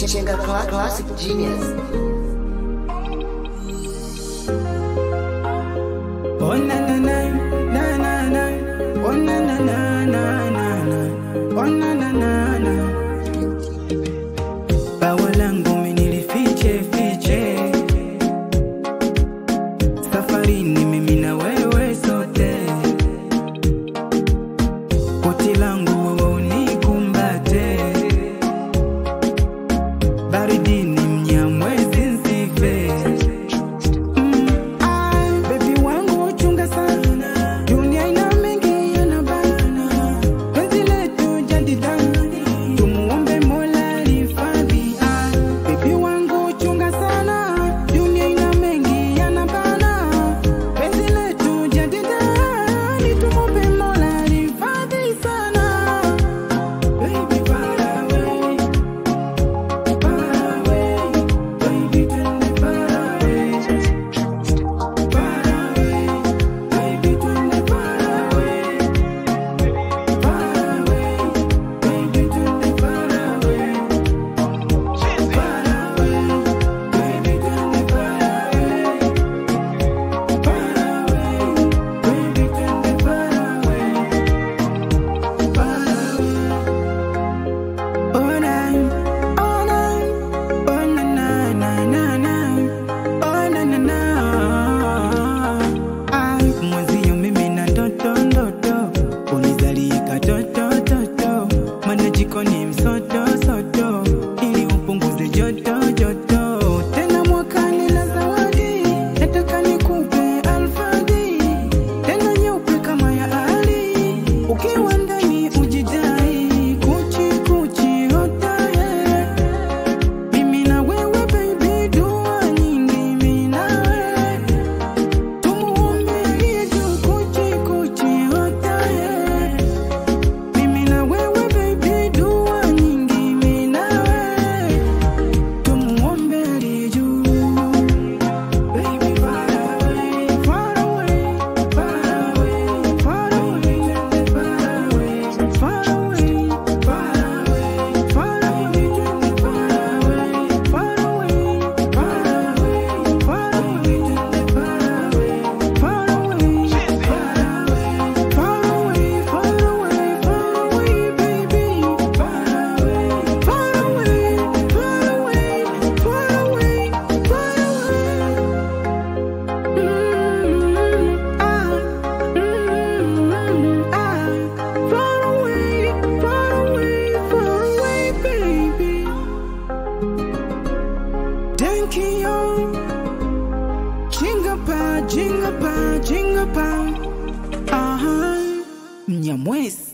Chinga Classic Genius. Oh na na na na na na. Oh na na na na na na. Oh na na na na. Bawa langu nilifiche fiche. Safarini mimi na wewe sote. Koti langu unikumbate. Baridini mnyamwezi nsife. Baby wangu chunga sana. Dunia ina mengi yanabana. Penzi letu jadidani. Tumuombe Mola lihifadhi. Baby wangu chunga sana. Dunia ina mengi yanabana. Penzi letu jadidani. Tumuombe Mola lihifadhi sana. Baby far away. Jikoni msoto soto ili upunguze joto joto. Tena mwakani na zawadi nataka nikupe alfadi, tena nyeupe kama ya Ali. Ukiwa ndani ujidai kuchi kuchi hotaye. Mimi na wewe baby dua nyingi mimi na wewe. Tumuombe Yesu kuchi kuchi hotaye. Mimi na wewe Jinga pa, Mnyamwezi.